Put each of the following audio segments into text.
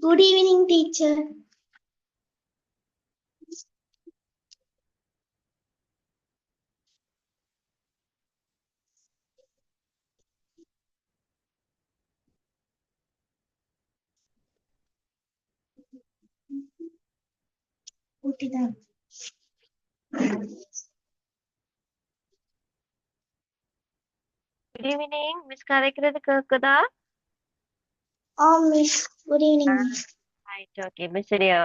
Good evening, teacher. ஊட்டிதான். Good evening miss கதைக்கிறது கேக்குதா? Miss. Good evening miss. Right okay miss சரியா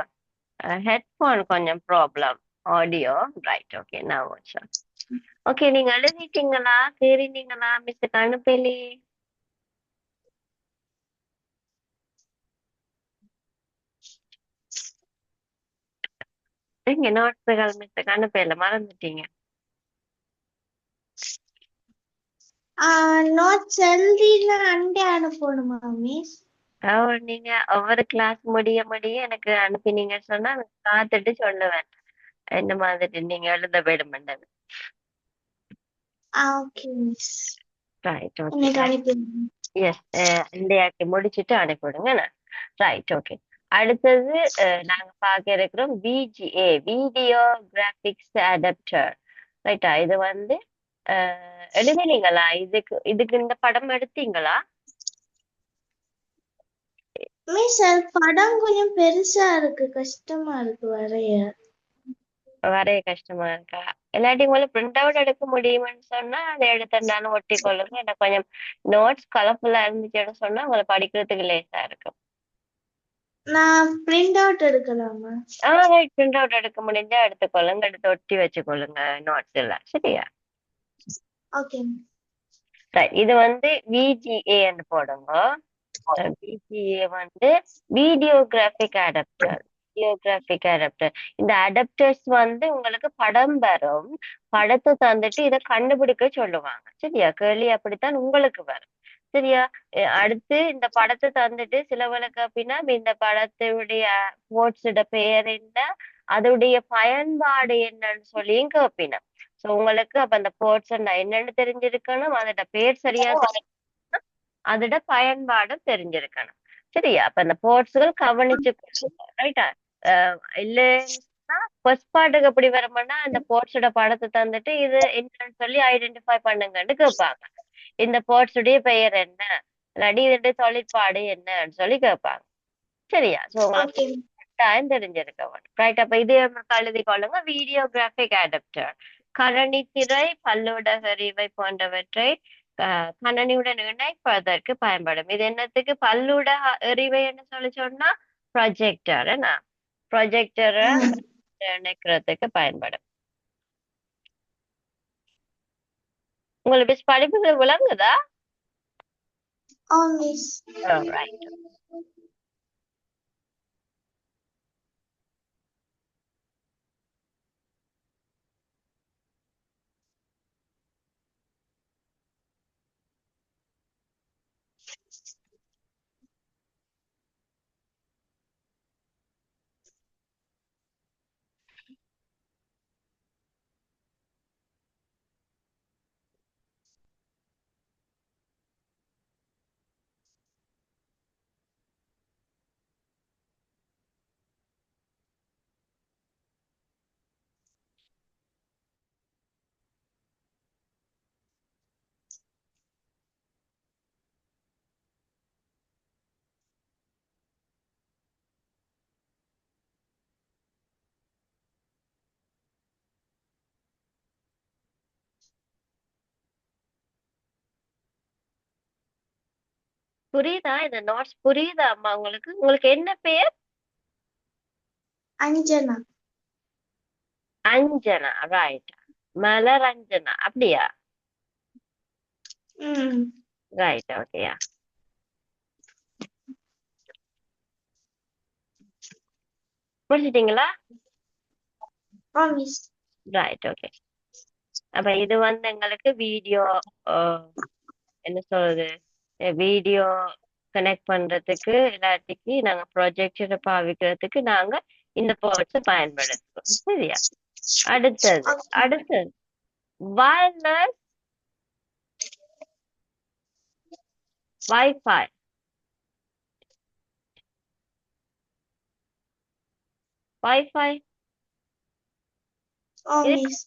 headphone கொஞ்சம் ப்ராப்ளம் ஆடியோ. ரைட் ஓகே நான் வச்சேன். ஓகே நீங்க எழுதிட்டீங்களா கேறீங்களா மிஸ்ஸுக்கு அனுப்பலி? நீங்க நோட்ஸுகள் மிஸ்ஸுக்கு அனுப்பல மறந்துட்டீங்க? நோட்ஸ் எழுதிலாம் அண்டே அனுப்பணுமா மிஸ்? நீங்க ஒவ்வொரு கிளாஸ் முடிய முடிய எனக்கு அனுப்பினீங்க சொன்னா நான் பார்த்துட்டு சொல்லுவேன் என்ன மாதிரி நீங்க எழுத விடுமெண்டது. Okay miss. ரைட் ஓகே இன்னைக்கு அனுப்பிடுங்க. எஸ் இண்டையாக்கி முடிச்சுட்டு அனுப்பிவிடுங்க. Right okay. அடுத்தது நாங்க பார்க்க இருக்கிறோம் விஜிஏ வீடியோ கிராபிக்ஸ் அடாப்டர். ரைட்டா இது வந்து எழுதினீங்களா? இதுக்கு இந்த படம் எடுத்தீங்களா? மிஸ் அது படம் கொஞ்சம் பெருசா இருக்கு, கஷ்டமா இருக்கு வரைய. வரைய கஷ்டமா இருக்கா? இல்லாட்டி உங்களுக்கு பிரிண்ட் அவுட் எடுக்க முடியுமான்னு சொன்னா அதை எடுத்திருந்தாலும் ஒட்டி கொள்ளுங்க. எனக்கு கொஞ்சம் நோட்ஸ் கலர்ஃபுல்லா இருந்துச்சுன்னு சொன்னா உங்களை படிக்கிறதுக்கு லேசா இருக்கும். நான் பிரிண்ட் அவுட் எடுக்கலாமா? ரைட் பிரிண்ட் அவுட் எடுக்க முடிஞ்சா எடுத்துக்கொள்ளுங்க, எடுத்து ஒட்டி வச்சுக்கொள்ளுங்க நோட்ஸ் எல்லாம் சரியா? ஓகே. ரைட் இது வந்து விஜிஏன்னு போடுங்க. விஜிஏ வந்து வீடியோகிராபிக் அடாப்டர். வீடியோகிராபிக் அடாப்டர் இந்த அடாப்டர்ஸ் வந்து உங்களுக்கு படம் வரும், படத்தை தந்துட்டு இதை கண்டுபிடிக்க சொல்லுவாங்க சரியா? கேள்வி அப்படித்தான் உங்களுக்கு வரும் சரியா? அடுத்து இந்த படத்தை தந்துட்டு சிலவளுக்கு அப்படின்னா இந்த படத்துடைய போர்ட்ஸோட பெயர் என்ன, அதோடைய பயன்பாடு என்னன்னு சொல்லியும் கேட்பினா. சோ உங்களுக்கு அப்ப அந்த போர்ட்ஸ் என்னன்னு தெரிஞ்சிருக்கணும், அதோட பேர் சரியா அதோட பயன்பாடும் தெரிஞ்சிருக்கணும் சரியா? அப்ப அந்த போர்ட்ஸ்கள் கவனிச்சு ரைட்டா? இல்லைன்னா ஃபர்ஸ்ட் பார்ட்டுக்கு எப்படி வரமுன்னா அந்த போர்ட்ஸோட படத்தை தந்துட்டு இது என்னன்னு சொல்லி ஐடென்டிஃபை பண்ணுங்கன்னு கேட்பாங்க. இந்த போர்ட்ஸ் உடைய பெயர் என்ன, இல்லாட்டி இதோட தொழிற்பாடு என்னன்னு சொல்லி கேட்பாங்க சரியா? சோ உங்களுக்கு ஓகே. டைம் தெரிஞ்சிருக்க வேணும் ரைட். அப்ப இது எழுதி கொள்ளுங்க வீடியோகிராபிக் அடாப்டர். கணனி திரை பல்லூடகரிவை போன்றவற்றை கணனியுடன் இணைப்பதற்கு பயன்படும். இது என்னத்துக்கு? பல்லூட எறிவைன்னு சொல்லி சொன்னா ப்ரொஜெக்டர் என்ன, ப்ரொஜெக்டரை இணைக்கிறதுக்கு பயன்படும். உங்களுக்கு படிப்புகள் விளங்குதா? மிஸ். ரைட் புரியுதா? இந்த நோட்ஸ் புரியுதா அம்மா உங்களுக்கு? உங்களுக்கு என்ன பேர்? அஞ்சனா. அஞ்சனா, ரைட். மலரஞ்சனா, அப்படியா? ம். ரைட், ஓகேயா. முடிச்சிட்டீங்களா? மிஸ். Right, okay. அப்ப இது வந்து எங்களுக்கு வீடியோ, என்ன சொல்றது, வீடியோ கனெக்ட் பண்றதுக்கு இல்லாட்டிக்கு நாங்க ப்ரொஜெக்டரை பாவிக்கிறதுக்கு நாங்க இந்த போர்ட்ஸை பயன்படுத்துவோம். சரியா? அடுத்தது ஓகே. அடுத்தது வயர்லெஸ் வைஃபை. Wifi miss.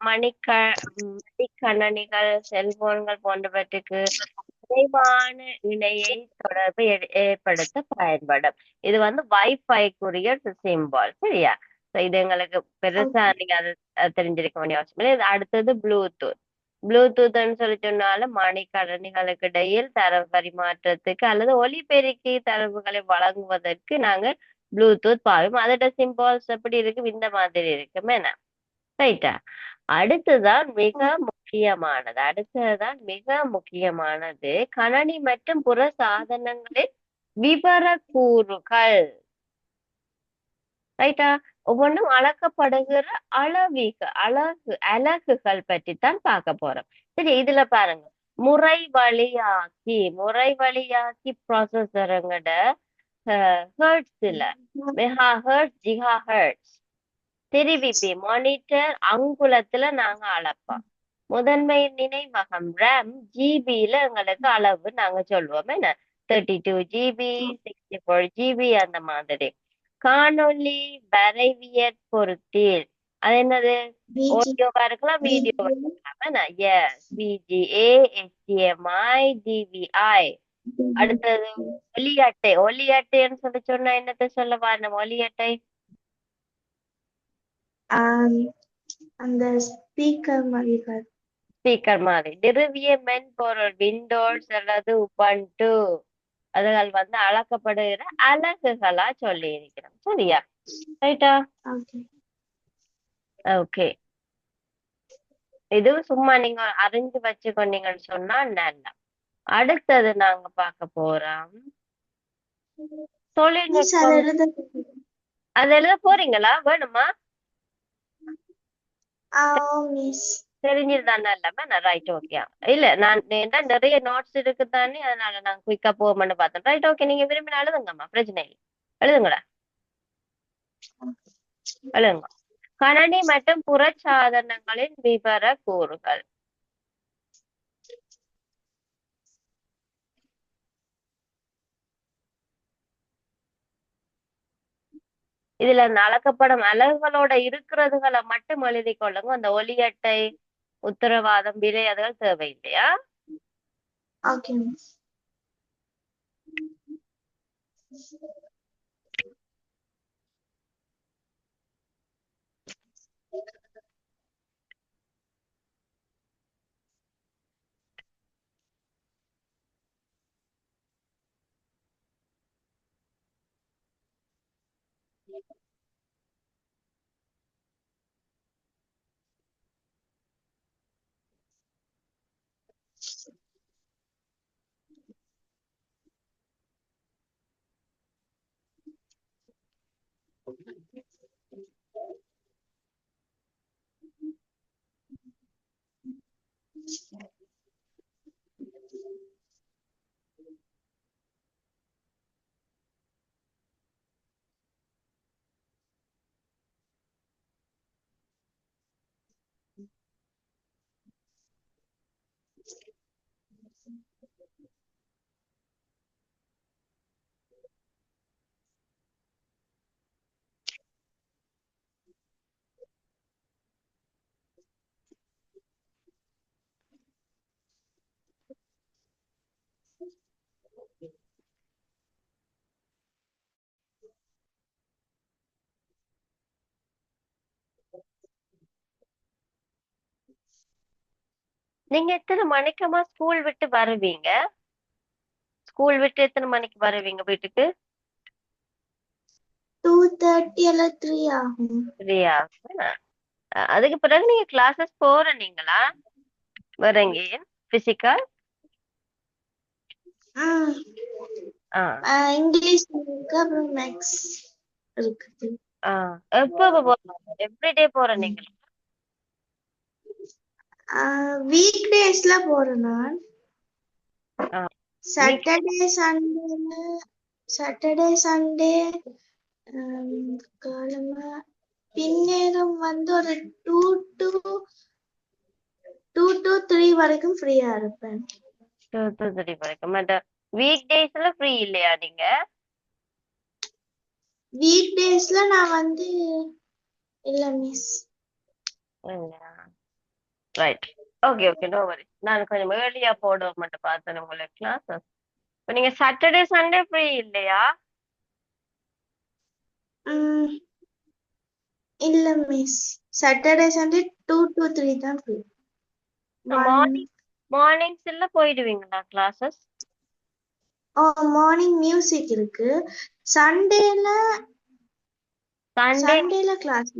மடிக்கணினிகள், செல்போன்கள் போன்றவற்றுக்கு விரைவான இணையை தொடர்பு ஏற்படுத்த பயன்படும். இது வந்து வைஃபைக்குரிய சிம்பல். சரியா? So இது எங்களுக்கு பெருசா ஓகே. நீங்க அது தெரிஞ்சிருக்க வேண்டிய அவசியம் இல்லை. இது அடுத்தது ப்ளூடூத். ப்ளூடூத்ன்னு சொல்லிட்டோம்னால மடிக்கணினிகளுக்கு இடையில் தரவு பரிமாற்றத்துக்கு அல்லது ஒலிபெருக்கி தரவுகளை வழங்குவதற்கு நாங்க ப்ளூடூத் பாவிப்போம். அதோட சிம்பல்ஸ் எப்படி இருக்கு? இந்த மாதிரி இருக்குமே. ரைட்டா? அடுத்ததுதான் மிக முக்கியமானது கணனி மற்றும் புற சாதனங்களின் விவரக்கூறுகள். ரைட்டா? ஒவ்வொன்றும் அளக்கப்படுகிற அலகுகள் பற்றித்தான் பார்க்க போறோம். சரி, இதுல பாருங்க. முறை வழியாக்கி ப்ராசஸருங்கட ஹெர்ட்ஸ் இல்ல, மெகா ஹெர்ட்ஸ், ஜிகா ஹெர்ட்ஸ் தெரிவிப்பி மானிட்டர் அங்குலத்துல நாங்க அளப்போம். முதன்மை நினைவகம் ரேம் ஜிபியில எங்களுக்கு அளவு நாங்க சொல்லுவோம். என்ன, 32 GB, 64 GB அந்த மாதிரி. காணொளி வரைவியற் பொருத்தில் அது என்னது? பிஜி. ஆடியோவா இருக்கலாம், வீடியோவா பிஜி. இருக்கலாம். என்ன, எஸ், VGA, HDMI, DVI. அடுத்தது ஒலி அட்டை. ஒலி அட்டைன்னு சொல்லி சொன்னா என்னத்த சொல்லவா? நம்ம ஒலி அட்டை அந்த ஸ்பீக்கர் மாதிரி. ஸ்பீக்கர் மாதிரி. நிறுவிய மென்பொருள் விண்டோஸ் அல்லது உபுண்டு அதுகள் வந்து அளக்கப்படுகிற அலகுகளா சொல்லி இருக்கிறோம். சரியா? ரைட்டா? ஓகே. ஓகே. இது சும்மா நீங்க அறிஞ்சு வச்சுக்கொண்டீங்கன்னு சொன்னா நல்லா. அடுத்தது நாங்க பார்க்க போறோம் மிஸ் அதை தொழில்நுட்பம். எழுத. அது எழுத போறீங்களா? வேணுமா? மிஸ். தெரிஞ்சிருந்தானே இல்லாம நான் ரைட், ஓகே. இல்ல, நான் ஏன்னா நிறைய நோட்ஸ் இருக்குதானே, அதனால நான் குயிக்கா போவோம்னு பார்த்தேன். Right, okay. நீங்க விரும்பினா எழுதுங்கம்மா, பிரச்சனை இல்லை. எழுதுங்களா? எழுதுங்க. கணனி மற்றும் புறச்சாதனங்களின் விவர கூறுகள். இதுல அந்த அளக்கப்படும் அலகுகளோட இருக்கிறதுகளை மட்டும் எழுதி கொள்ளுங்க. அந்த ஒலி அட்டை, உத்தரவாதம், விலை அதுகள் தேவையில்லையா? Okay miss. நீங்க எத்தனை மணிக்கமா ஸ்கூல் விட்டு வருவீங்க? ஸ்கூல் விட்டு எத்தனை மணிக்கு வருவீங்க வீட்டுக்கு? 2:30 அல்ல 3 ஆகும். 3 hours. அதுக்கு பிறகு நீங்க கிளாஸஸ் போறீங்களா? வரீங்க பிசிக்கல்? ம். ஆ இங்கிலீஷ் இருக்கு, அப்புறம் மேக்ஸ் இருக்குது. எப்போ எவ்ரிடே போற நீங்க? வீக் டேஸ்ல போறேன் நான். வீக் சாட்டர்டே சண்டே காலமா பின்னேரம் வந்து ஒரு 2 to 3 வரைக்கும் ஃப்ரீயா இருப்பேன். 2 to 3 வரைக்கும். வீக் டேஸ்ல ஃப்ரீ இல்லையா நீங்க? வீக் டேஸ்ல நான் வந்து இல்ல miss. Right. Okay okay, no worry. நான் கொஞ்சம் ஏர்லியா போட மட்டும் பார்த்தேன் உங்களுக்கு கிளாஸஸ். இப்போ நீங்க சாட்டர்டே சண்டே ஃப்ரீ இல்லையா? இல்ல மிஸ், சாட்டர்டே சண்டே 2 to 3 தான் ஃப்ரீ. மார்னிங்ஸ்ல போயிடுவீங்களா கிளாஸஸ்? மார்னிங் மியூசிக் இருக்கு. சண்டேல கிளாஸ்.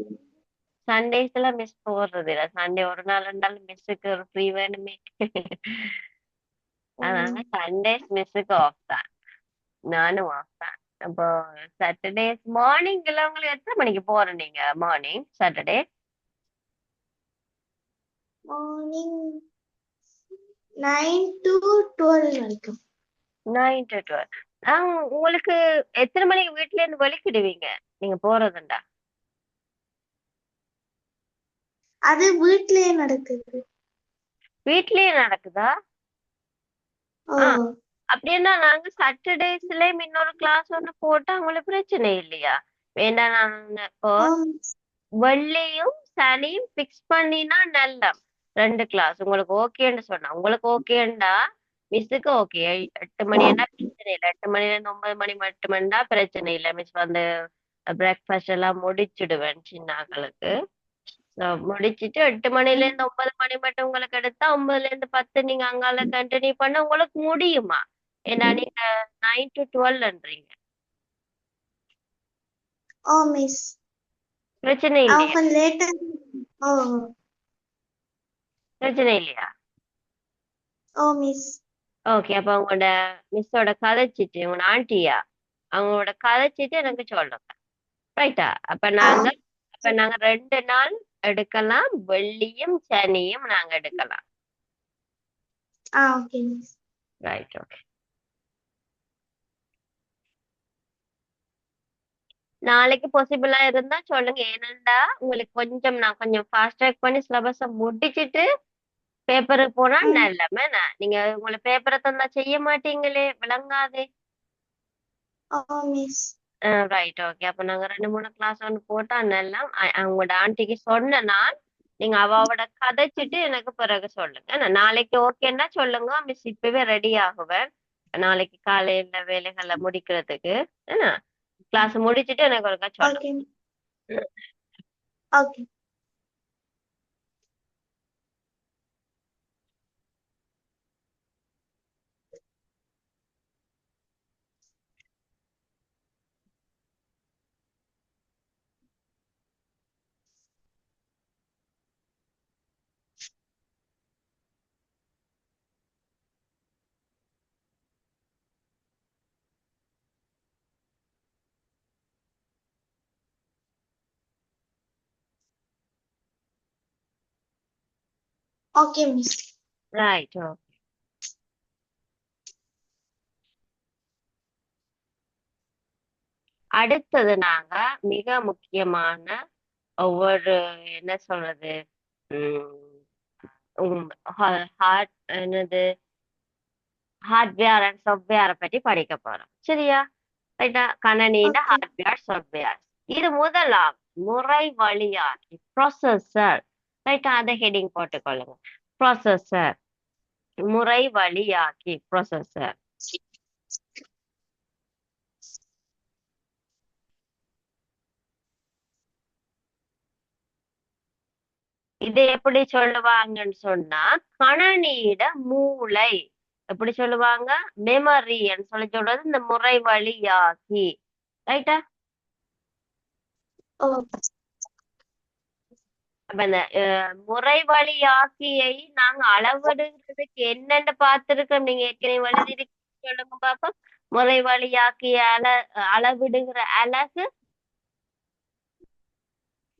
சண்டேஸ்ல மிஸ் போடுறது இல்ல. சண்டே ஒரு நாள் ரெண்டாலும் மிஸ்ஸுக்கு ஒரு ஃப்ரீ வேணுமே. அதனால சண்டேஸ் மிஸ்ஸுக்கு ஆஃப் தான், நானும் ஆஃப் தான். அப்போ சாட்டர்டேஸ் மார்னிங்ல உங்களுக்கு எத்தனை மணிக்கு போறேன் நீங்க? மார்னிங் சாட்டர்டே மார்னிங் 9 to 12 வரைக்கும். 9 to 12. உங்களுக்கு எத்தனை மணிக்கு வீட்ல இருந்து வலிக்கிடுவீங்க நீங்க போறதுண்டா? அது வீட்லயே நடக்குது. வீட்லயே நடக்குதா? அப்படின்னா நாங்க சாட்டர்டேஸ்ல இன்னொரு கிளாஸ் ஒண்ணு போட்டா உங்களுக்கு பிரச்சனை இல்லையா? வேண்டாம், நான் இப்போ வெள்ளியும் சனியும் பிக்ஸ் பண்ணினா நல்ல 2 கிளாஸ் உங்களுக்கு ஓகேன்னு சொன்னா, உங்களுக்கு ஓகேண்டா மிஸ்ஸுக்கு ஓகே. 8 மணின்னா பிரச்சனை இல்லை, 8 மணில இருந்து 9 மணி மட்டும்டா பிரச்சனை இல்லை. மிஸ் வந்து பிரேக்ஃபாஸ்ட் எல்லாம் முடிச்சிடுவேன் சின்னாக்களுக்கு. முடிச்சிட்டு 8 மணில இருந்து 9 மணி மட்டும் உங்களுக்கு எடுத்தா 9ல இருந்து 10 நீங்க அங்கால கண்டினியூ பண்ண உங்களுக்கு முடியுமா? ஏன்னா நீங்க 9 to 12ன்றீங்க. மிஸ் பிரச்சனை இல்லையா? அவங்க லேட்டா. பிரச்சனை இல்லையா? மிஸ். ஓகே, அப்ப உங்களோட மிஸ்ஸோட கதைச்சிட்டு உங்களோட ஆண்டியா அவங்களோட கதைச்சிட்டு எனக்கு சொல்லுங்க. ரைட்டா? அப்ப நாங்க 2 நாள் எடுக்கலாம், வெள்ளியும் சனியும் நாங்க எடுக்கலாம். Okay miss. Right, okay. நாளைக்கு பாசிபிளா இருந்தா சொல்லுங்க. ஏனண்டா உங்களுக்கு கொஞ்சம் நான் கொஞ்சம் ஃபாஸ்ட் ட்ராக் பண்ணி சிலபஸ முடிச்சிட்டு பேப்பருக்கு போனா நல்லமே. நீங்க உங்களை பேப்பரை தந்தா செய்ய மாட்டீங்களே, விளங்காதே. மிஸ். Right, okay. அப்ப நாங்க 2 3 கிளாஸ் ஒன்று போட்டா நல்லா. அவங்களோட ஆண்டிக்கு சொன்ன நான், நீங்க அவளோட கதைச்சிட்டு எனக்கு பிறகு சொல்லுங்க. நாளைக்கு ஓகேன்னா சொல்லுங்க, மிஸ் இப்பவே ரெடி ஆகுவேன் நாளைக்கு காலையில வேலைகளை முடிக்கிறதுக்கு. என்ன கிளாஸ் முடிச்சிட்டு எனக்கு ஒருக்கா சொல்லுங்க. Okay. Okay miss. Right, okay. அடுத்தது நாங்க மிக முக்கியமான ஒவ்வொரு என்ன சொல்றது என்னது ஹார்ட்வேர் அண்ட் சாஃப்ட்வேரை பற்றி படிக்க போறோம். சரியா? ரைட்டா? கணனியின் ஹார்ட்வேர் சாஃப்ட்வேர். இது முதலாம் முறை வழியாக்கி ப்ராசஸர். ரைட்டா? அதை ஹெடிங் போட்டுக்கொள்ளுங்க. ப்ராசஸர், முறை வழியாக்கி ப்ராசஸர். இதை எப்படி சொல்லுவாங்கன்னு சொன்னா, கணனியிட மூளை. எப்படி சொல்லுவாங்க? மெமரி சொல்லி சொல்றது இந்த முறை வழியாக்கி. ரைட்டா? ஓ அப்ப இந்த முறை வழியாக்கியை நாங்க அளவிடுறதுக்கு என்னன்னு பார்த்திருக்கோம். நீங்க ஏற்கனவே எழுதிருக்கு, சொல்லுங்க பாப்போம். முறை வழியாக்கிய அளவிடுகிற அலகு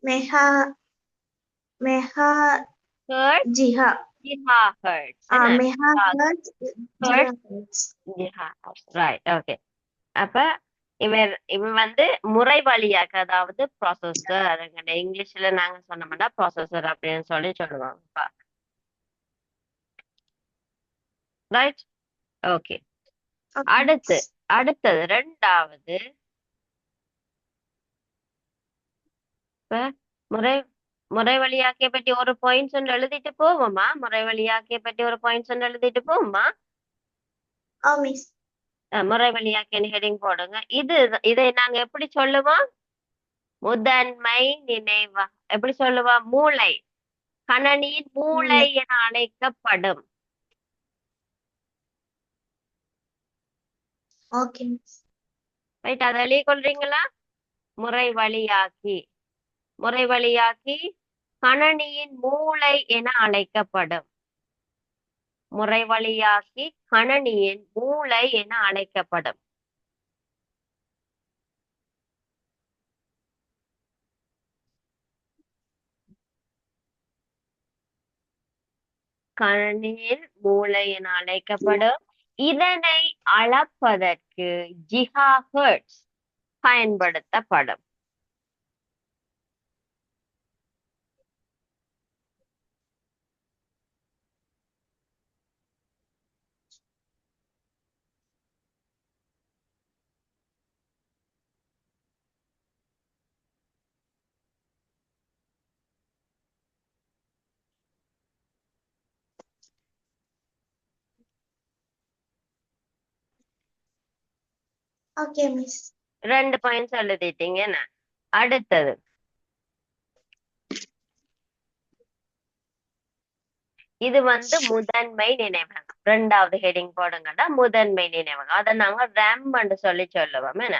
mega mega hertz, giga giga hertz. என்ன? Mega hertz giga hertz, hertz. Giga hertz. Right, okay. அப்ப இவன் இவன் வந்து முறை வழியாக்க, அதாவது ப்ராசஸர். இங்கிலீஷ்ல நாங்க சொன்னோம்னா ப்ராசஸர் அப்படின்னு சொல்லி சொல்லுவாங்க. Right, okay. ஓகே அடுத்தது ரெண்டாவது. இப்ப முறை முறை வழியாக்கிய பற்றி ஒரு பாயிண்ட்ஸ் ஒன்று எழுதிட்டு போவோமா? முறை வழியாக்கிய பற்றி ஒரு பாயிண்ட்ஸ் ஒன்று எழுதிட்டு போவோமா? ஓ மிஸ் முறை வழியாக்கிய ஹெடிங் போடுங்க. இதை நாங்க எப்படி சொல்லுவோம்? முதன்மை நினைவா எப்படி சொல்லுவோம்? மூளை, கணனியின் மூளை என அழைக்கப்படும். ஓகே மிஸ் ரைட், அதை எழுதி கொள்றீங்களா? முறை வழியாக்கி கணனியின் மூளை என அழைக்கப்படும். முறை வழியாக்கி கணனியின் மூளை என அழைக்கப்படும். கணனியின் மூளை என அழைக்கப்படும். இதனை அளப்பதற்கு ஜிகாஹெர்ட்ஸ் பயன்படுத்தப்படும். ஓகே மிஸ் 2 பாயிண்ட்ஸ் எழுதிட்டீங்க. அடுத்தது இது வந்து முதன்மை நினைவகம். ரெண்டாவது ஹெடிங் போடுங்கடா, முதன்மை நினைவகம். அதை நாங்க RAM சொல்லி சொல்லுவோம். என்ன?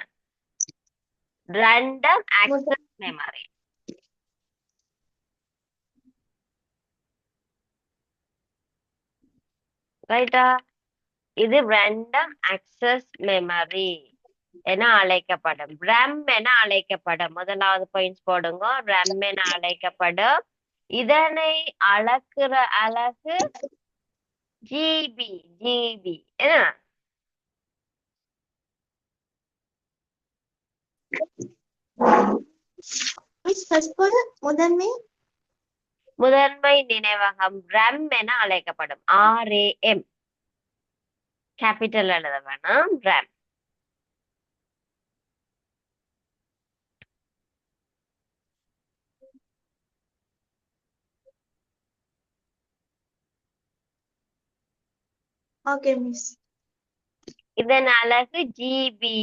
Random access memory. ரைட்டா? இது ரேண்டம் ஆக்சஸ் மெமரி என அழைக்கப்படும். RAM என அழைக்கப்படும். முதலாவது பாயிண்ட்ஸ் போடுங்க. RAM என அழைக்கப்படும். இதனை அளக்குற அலகு ஜிபி. என்ன? மிஸ் ஃபர்ஸ்ட் போடு முதன்மை நினைவகம் RAM என அழைக்கப்படும். RAM கேபிட்டல் எழுத வேணாம். RAM. ஓகே மிஸ் இதன் அலகு ஜிபி.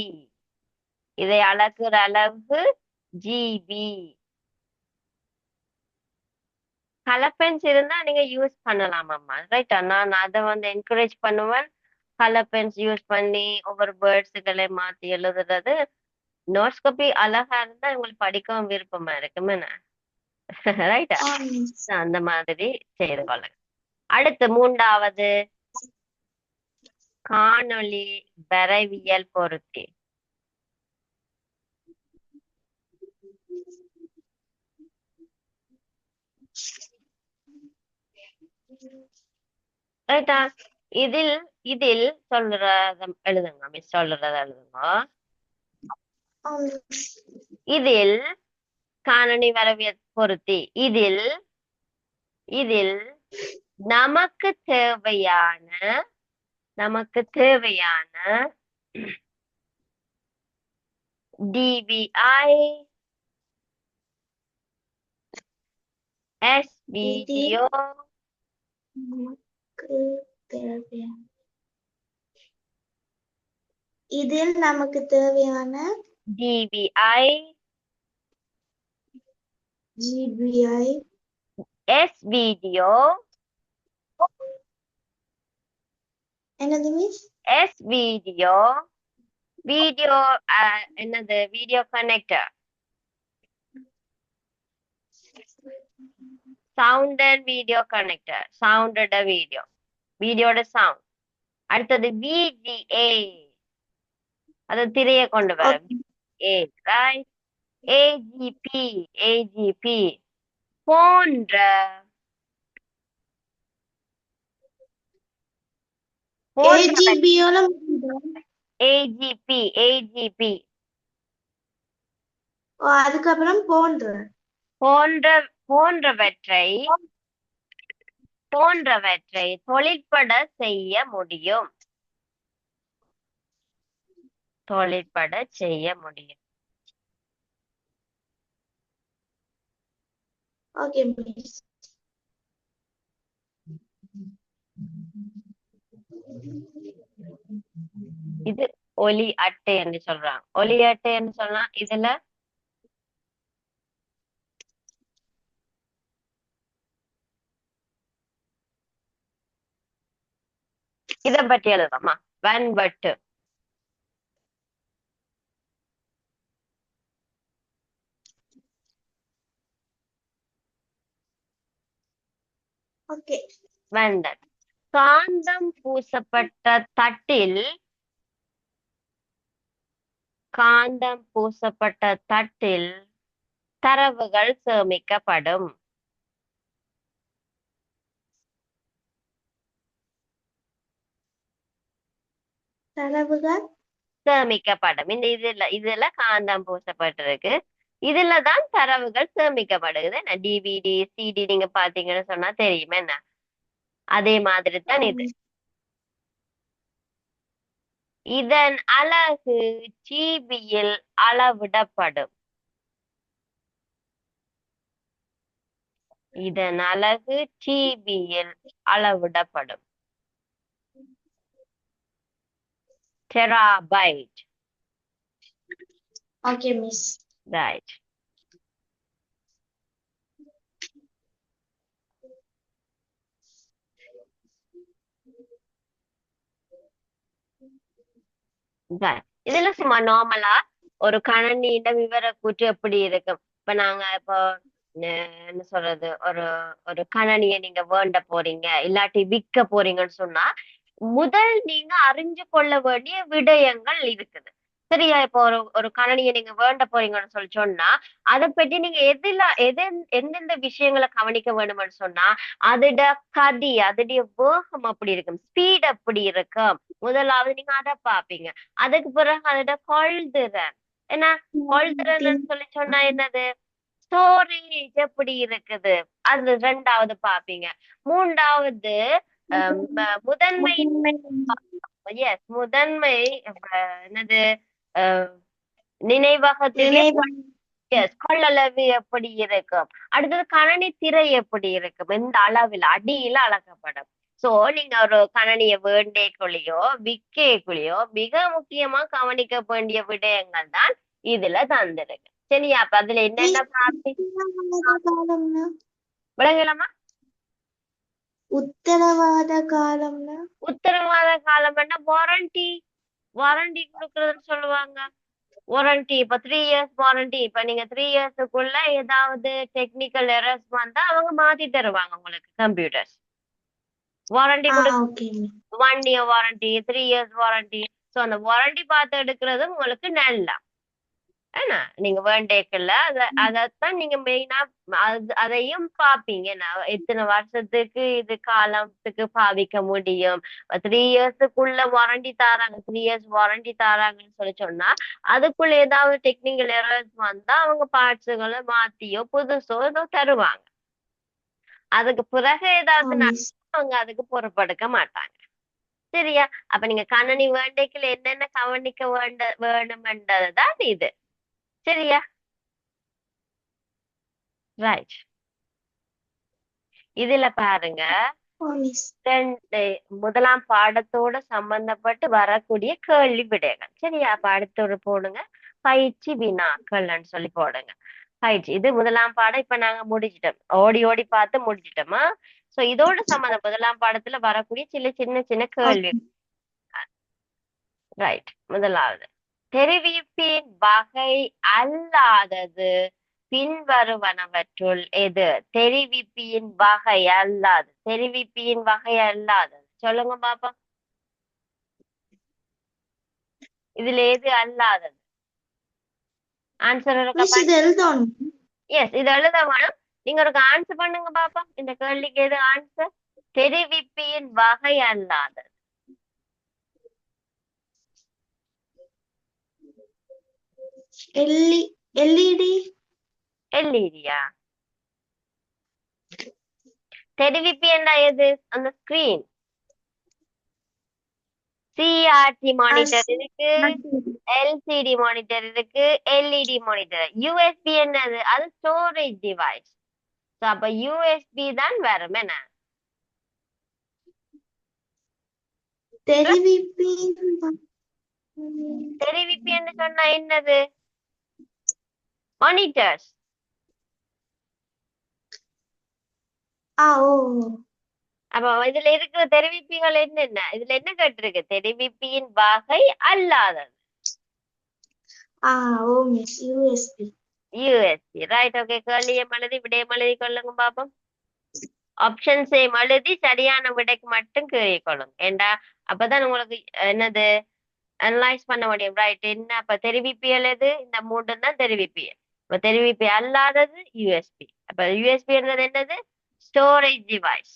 இதை அளக்குற அளவு ஜிபி. கலர் பென்ஸ் இருந்தா நீங்க யூஸ் பண்ணலாமாம்மா. ரைட்டா? நான் அதை வந்து என்கரேஜ் பண்ணுவேன். கலர் பென்ஸ் யூஸ் பண்ணி ஒவ்வொரு வேர்ட்ஸுகளை மாத்தி எழுதுறது. நோட்ஸ் காப்பி அழகா இருந்தா உங்களுக்கு படிக்கவும் விருப்பமா இருக்குமே. ரைட்டா? ஆ மிஸ் அந்த மாதிரி செய்து கொள்ளுங்க. அடுத்து மூன்றாவது காணொளி வரைவியல் பொருத்தி. ரைட்டா? இதில் இதில் சொல்றத எழுதுங்க. மிஸ் சொல்றத எழுதுங்க. ஆ மிஸ் இதில் காணொளி வரைவியல் பொருத்தி. இதில் நமக்கு தேவையான DVI, S-Video, நமக்கு தேவையான இதில் நமக்கு தேவையான DVI, GBI, S-Video, என்னது மிஸ்? எஸ் வீடியோ, வீடியோ என்னது video connector, sound and video connector, சவுண்டோட வீடியோ, வீடியோட சவுண்ட். அடுத்தது விஜிஏ, அது திரையை கொண்டு வர ஏ, ரைட். ஏஜிபி, ஏஜிபி போன்ற, ஏஜிபியோல ஏஜிபி, ஏஜிபி அதுக்கப்புறம் போன்ற போன்ற, போன்றவற்றை, போன்றவற்றை தொழிற்பட செய்ய முடியும், தொழிற்பட செய்ய முடியும். Okay miss. இது ஒலி அட்டை என்று சொல்றாங்க. ஒலி அட்டை என்று சொன்னா இதுல இத பற்றி எழுதலாமா? வன்வட்டு, ஓகே. வந்தன். காந்தம் பூசப்பட்ட தட்டில், காந்தம் பூசப்பட்ட தட்டில் தரவுகள் சேமிக்கப்படும். தரவுகள் சேமிக்கப்படும். இந்த இதுல காந்தம் பூசப்பட்டிருக்கு. இதுலதான் தரவுகள் சேமிக்கப்படுது. டிவிடி, சிடி நீங்க பாத்தீங்கன்னு சொன்னா தெரியுமே என்ன. அதே மாதிரி தான் இது. இதன் அலகு ஜிபியில் அளவிடப்படும். இதன் அலகு ஜிபியில் அளவிடப்படும். டெராபைட். Okay miss. ரைட். இதுல சும்மா நார்மலா ஒரு கணனியிட விவர கூற்று எப்படி இருக்கும். இப்ப நாங்க இப்போ என்ன சொல்றது, ஒரு ஒரு கணனியை நீங்க வேண்ட போறீங்க இல்லாட்டி விற்க போறீங்கன்னு சொன்னா முதல் நீங்க அறிஞ்சு கொள்ள வேண்டிய விடயங்கள் இருக்குது. சரியா? இப்போ ஒரு கணனியை நீங்க வேண்ட போறீங்கன்னு சொல்லி சொன்னா அதை பற்றி நீங்க எந்தெந்த விஷயங்களை கவனிக்க வேண்டும்னு சொன்னா அதோட கதி, அதோடைய வேகம் அப்படி இருக்கும், ஸ்பீட் அப்படி இருக்கும். முதலாவது நீங்க அதை பாப்பீங்க. அதுக்கு பிறகு அதோட கொள்திறன், ஏன்னா கொள்திறன் சொல்லி சொன்னா என்னது, ஸ்டோரேஜ் எப்படி இருக்குது அது ரெண்டாவது பாப்பீங்க. மூன்றாவது முதன்மை, எஸ் முதன்மை என்னது நினைவகத்துடைய கொள்ளளவு எப்படி இருக்கும். அடுத்தது கணனி திரை எப்படி இருக்கும், இந்த அளவில் அடியில அளக்கப்படும். சோ நீங்க ஒரு கணனிய வேண்டேக்குள்ளேயோ விற்கக்குள்ளேயோ மிக முக்கியமா கவனிக்க வேண்டிய விடயங்கள் தான் இதுல தந்திருக்கு. சரியா? அப்ப அதுல என்னென்ன பார்த்து விளங்கலாமா? உத்தரவாத காலம்னா உத்தரவாத காலம் என்ன, வாரண்டி, வாரண்டி கொடுக்கறதுன்னு சொல்லுவாங்க. வாரண்டி இப்ப 3 இயர்ஸ் வாரண்டி. இப்ப நீங்க 3 இயர்ஸுக்குள்ள ஏதாவது டெக்னிக்கல் எரர்ஸ் வந்தா அவங்க மாத்தி தருவாங்க உங்களுக்கு கம்ப்யூட்டர்ஸ். வாரண்டி கொடுக்க 1 year warranty, 3 years warranty. So அந்த வாரண்டி பார்த்து எடுக்கிறது உங்களுக்கு நல்லா ஏன்னா நீங்க வேண்டேக்கல அதைத்தான் நீங்க மெயினா அதையும் பாப்பீங்க. எத்தனை வருஷத்துக்கு இது காலத்துக்கு பாவிக்க முடியும். 3 இயர்ஸுக்குள்ள வாரண்டி தாராங்க, 3 இயர்ஸ் வாரண்டி தாராங்கன்னு சொல்லி சொன்னா அதுக்குள்ள ஏதாவது டெக்னிக்கல் எரர்ஸ் வந்தா அவங்க பார்ட்ஸுகளை மாத்தியோ புதுசோ ஏதோ தருவாங்க. அதுக்கு பிறகு ஏதாவது அவங்க அதுக்கு பொறுப்பெடுக்க மாட்டாங்க. சரியா? அப்ப நீங்க கணனி வேண்டைக்குள்ள என்னென்ன கவனிக்க வேணும்ன்றதுதான் இது. சரியா? ரைட். இதுல பாருங்க, முதலாம் பாடத்தோட சம்பந்தப்பட்டு வரக்கூடிய கேள்வி விடைகள். சரியா? அப்ப அடுத்த போடுங்க பயிற்சி வினாக்கள்னு சொல்லி போடுங்க. பயிற்சி, இது முதலாம் பாடம் இப்ப நாங்க முடிச்சிட்டோம், ஓடி ஓடி பார்த்து முடிச்சிட்டோமா. சோ இதோட சம்பந்தம் முதலாம் பாடத்துல வரக்கூடிய சின்ன சின்ன கேள்வி. ரைட். முதலாவது, தெரிவிப்பின் வகை அல்லாதது பின்வருவனவற்றுள் எது? தெரிவிப்பின் வகை அல்லாது, தெரிவிப்பின் வகை அல்லாதது சொல்லுங்க பாப்பா. இதுல எது அல்லாதது? ஆன்சர் இருக்கா மிஸ் பாருங்க. இது எழுதணும். எஸ், இது எழுத வேணும். நீங்க ஒரு ஆன்சர் பண்ணுங்க பாப்பா. இந்த கேள்விக்கு எது ஆன்சர்? தெரிவிப்பின் வகை அல்லாதது. எல்இடி. எல்இடியா? தெரிவிப்பி என்ன எது? அந்த ஸ்கிரீன். சிஆர்டி மானிட்டர் இருக்கு, எல்சிடி மானிட்டர் இருக்கு, எல்இடி மானிட்டர். யூஎஸ்பி என்னது? அது ஸ்டோரேஜ் டிவைஸ். அப்ப யூஎஸ்பி தான் வரும் என்ன? தெரிவிப்பி என்று சொன்னா என்னது? மானிட்டர்ஸ். ஓ. அப்ப இதுல இருக்கிற தெரிவிப்பிகள் என்னென்ன? இதுல என்ன கேட்டிருக்கு? தெரிவிப்பியின் வகை அல்லாதது. Oh miss USB. USB. Right. Okay. கேள்வியம் எழுதி விடயம் எழுதி கொள்ளுங்க பாப்போம். ஆப்ஷன்ஸையும் எழுதி சரியான விடைக்கு மட்டும் கேள்வி கொள்ளுங்க. ஏண்டா அப்பதான் உங்களுக்கு என்னது அனலைஸ் பண்ண முடியும். ரைட். என்ன அப்ப தெரிவிப்பியல் எது? இந்த மூன்று தான் தெரிவிப்பியல். இப்ப தெரிவிப்பி அல்லாதது யூஎஸ்பி. அப்ப யூஎஸ்பி என்றது என்னது? Storage device.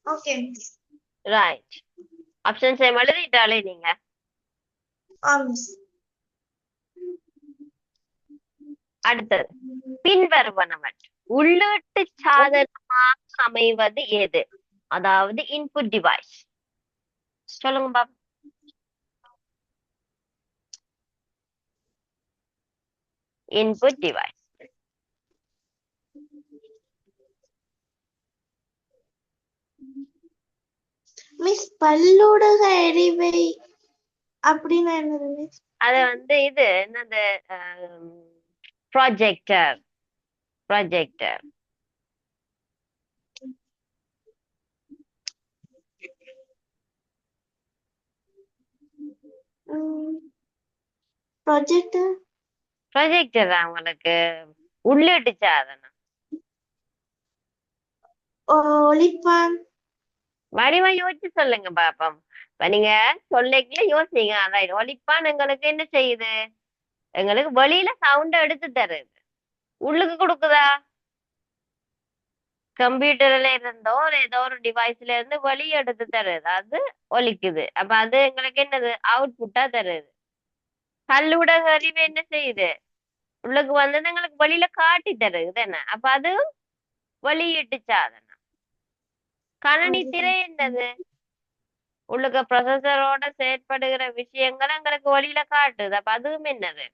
Okay miss. Right. ஆப்ஷன்ஸையும் எழுதிட்டாலே நீங்க. மிஸ். அடுத்தது, பின்வருவனவன் உள்ளீட்டு சாதனமாக அமைவது எது? அதாவது இன்புட் டிவைஸ். சொல்லுங்க பாப்பா. Input device. மிஸ் பல்லூடக எரிவை அப்படின்னா என்னது மிஸ்? அது வந்து இது என்னது? ப்ராஜெக்டர். ப்ராஜெக்டர். ப்ரொஜெக்டர். ப்ராஜெக்டர் தான் உங்களுக்கு உள்ளீட்டு சாதனம். ஒளிப்பான். வடிவா யோசிச்சு சொல்லுங்க பாப்போம். இப்ப நீங்க சொல்லிக்கல யோசிங்க. அதான் ஒலிப்பான் எங்களுக்கு என்ன செய்யுது? எங்களுக்கு வெளியில சவுண்ட எடுத்து தருது. உள்ளுக்கு கொடுக்குதா? கம்ப்யூட்டர்ல இருந்தோ ஏதோ ஒரு டிவைஸ்ல இருந்து வெளியே எடுத்து தருது. அது ஒலிக்குது. அப்ப அது எங்களுக்கு என்னது? அவுட்புட்டா தருது. கல்லூடக அறிவு என்ன செய்யுது? உள்ளுக்கு வந்தது எங்களுக்கு வெளியில காட்டி தருது என்ன? அப்ப அது வெளியீட்டு சாதனம். கணனி திரை என்னது? உள்ளுக்கு ப்ரொசஸரோட செயற்படுகிற விஷயங்களை எங்களுக்கு வெளியில காட்டுது. அப்ப அதுவும் என்னது?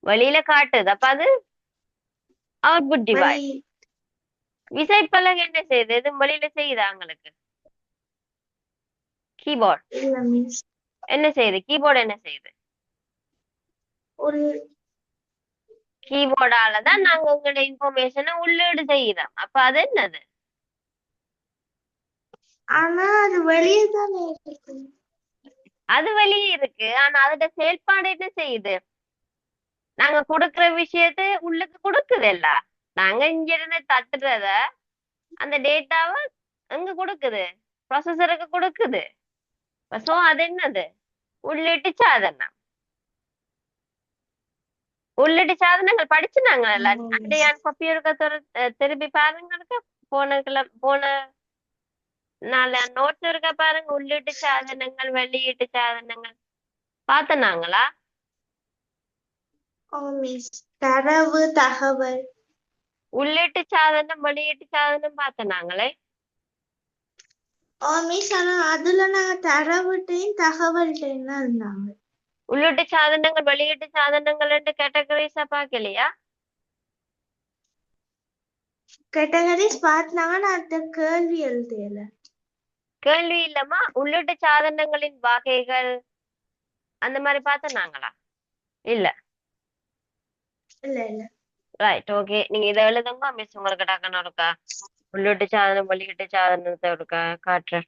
வெளியில காட்டுது. அப்ப அது அவுட்புட் டிவைஸ். விசைப்பலகை என்ன செய்யுது? எதுவும் வெளியில செய்யுதா எங்களுக்கு? கீபோர்ட் என்ன செய்யுது? கீபோர்டு என்ன செய்யுது? ஒரு கீபோர்டால தான் நாங்க உங்களோட இன்ஃபர்மேஷனை உள்ளீடு செய்யுறோம். அப்ப அது என்னது? ஆனா அது வெளியே தானே இருக்கு. அது வெளியே இருக்கு. ஆனா அதோட செயல்பாடு என்ன செய்யுது? நாங்க கொடுக்குற விஷயத்த உள்ளுக்கு கொடுக்குது இல்ல? நாங்க இங்க இருந்து தட்டுறத அந்த டேட்டாவை எங்க கொடுக்குது? ப்ரொசஸருக்கு கொடுக்குது. சோ அது என்னது? உள்ளீட்டு சாதனம். உள்ளிட்ட சாதனங்கள் படிச்சுனாங்கல்ல. அப்படியே காப்பி இருக்க திருப்பி பாருங்க. போன நாலு நோட்ஸ் இருக்க பாருங்க. உள்ளீட்டு சாதனங்கள், வெளியீட்டு சாதனங்கள் பார்த்தனாங்களா? ஓ மிஸ். தரவு தகவல். உள்ளீட்டு சாதனம் வெளியீட்டு சாதனம் பார்த்த நாங்களே. ஓ மிஸ், ஆனா அதுல நாங்க தரவுட்டையும் தகவல்கிட்டையும் தான் இருந்தாங்க. உள்ளீட்டு சாதனங்கள் வெளியீட்டு சாதனங்கள் கேட்டகரிஸா பார்க்கலையா? கேட்டகரிஸ் பார்த்தாங்க, நான் அந்த கேள்வி எழுதியல. கேள்வி இல்லம்மா, உள்ளீட்டு சாதனங்களின் வகைகள் அந்த மாதிரி பார்த்த நாங்களா? இல்ல. இல்ல இல்ல. Right, okay. நீங்க இதை எழுதுங்க, மிஸ் உங்களுக்கு டக்குன்னு இருக்கா உள்ளீட்டு சாதனம் வெளியீட்டு சாதனத்தை இருக்கா காட்டுறேன்.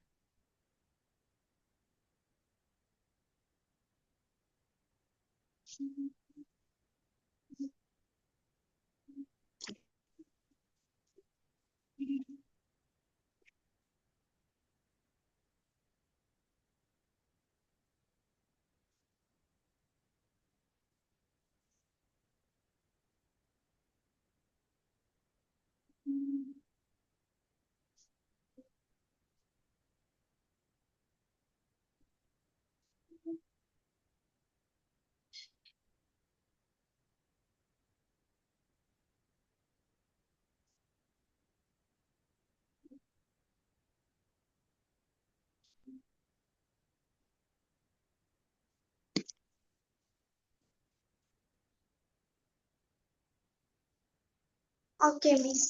Okay miss.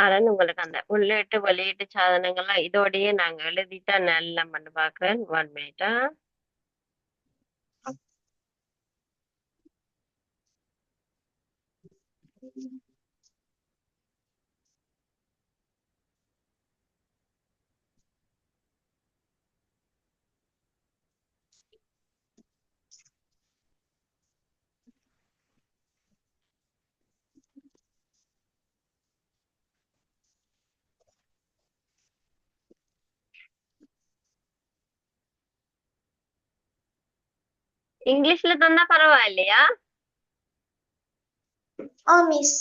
ஆனால் உங்களுக்கு அந்த உள்ளீட்டு வெளியீட்டு சாதனங்கள்லாம் இதோடயே நாங்க எழுதிட்டா நல்லா பண்ணி பாக்குறேன். 1 மினிட்டா. இங்கிலீஷ்ல தந்தா பரவாயில்லையா? ஓ மிஸ்.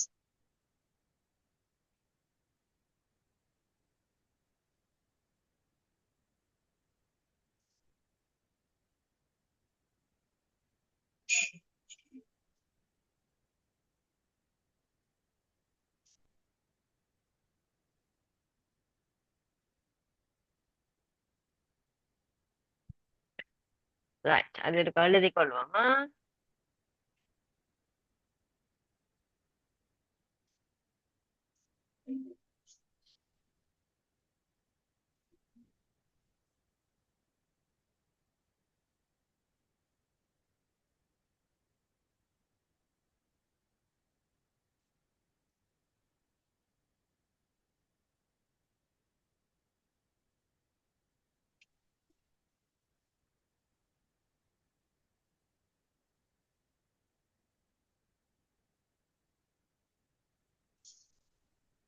ரைட், அது இருக்கு, எழுதி கொள்வோமா.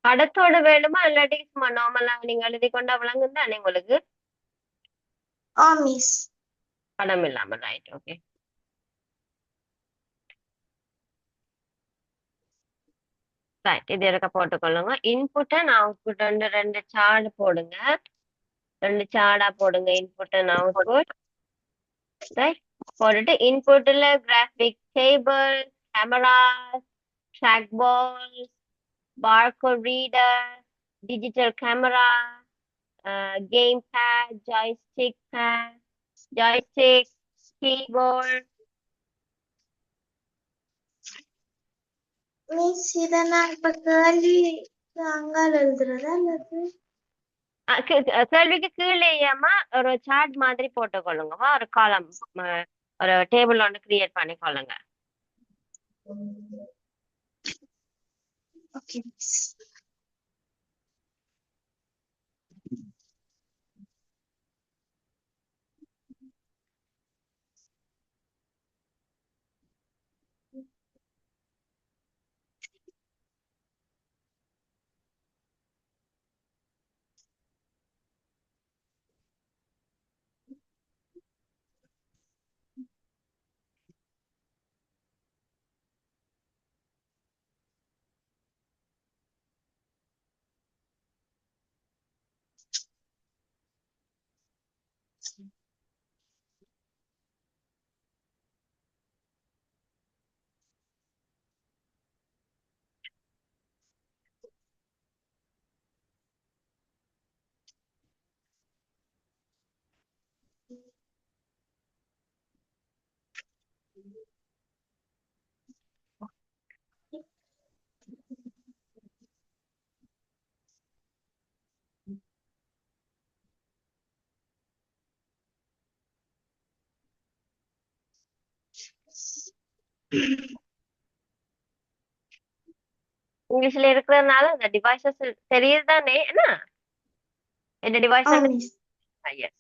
படத்தோட வேணுமா இல்லாட்டி சும்மா நார்மலா நீங்க எழுதி கொண்டா விளங்குதானே உங்களுக்கு? ஓ மிஸ். படம் இல்லாம, ரைட், ஓகே. ரைட், இது இருக்க போட்டுக்கொள்ளுங்க. இன்புட் அண்ட் அவுட்புட் ரெண்டு சார்ட் போடுங்க. ரெண்டு சார்டா போடுங்க, இன்புட் அண்ட் அவுட்புட். ரைட், போட்டுட்டு இன்புட்ல கிராஃபிக் டேபிள், கேமரா, ட்ராக் பால், barcode reader, digital camera, game pad, joystick, keyboard. Miss, இத நான் இப்ப கேள்வி அங்கால எழுதுறதா அல்லது? கேள்விக்கு கீழேயாமா ஒரு சார்ட் மாதிரி போட்டுக்கொள்ளுங்கம்மா, ஒரு காலம், ஒரு டேபிள் ஒன்று கிரியேட் பண்ணிக்கொள்ளுங்க. Okay miss. இங்கிலீஷ்ல இருக்கிறதுனால இந்த டிவைசஸ் தெரியுது தானே என்ன என்ன டிவைஸ் மிஸ். எஸ்.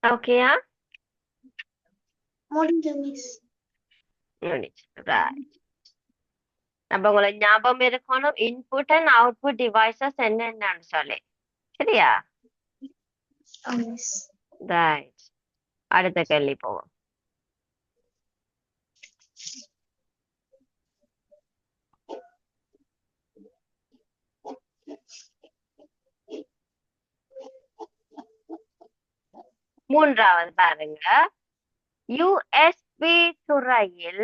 ஓகேயா? முடிஞ்சு மிஸ். முடிஞ்சு. ரைட். அப்ப உங்களுக்கு ஞாபகம் இருக்கணும் இன்புட் அண்ட் அவுட்புட் டிவைசஸ் என்னென்னு சொல்லி. சரியா? மிஸ். ரைட். அடுத்த கேள்வி போவோம். மூன்றாவது பாருங்க. USB துறையில்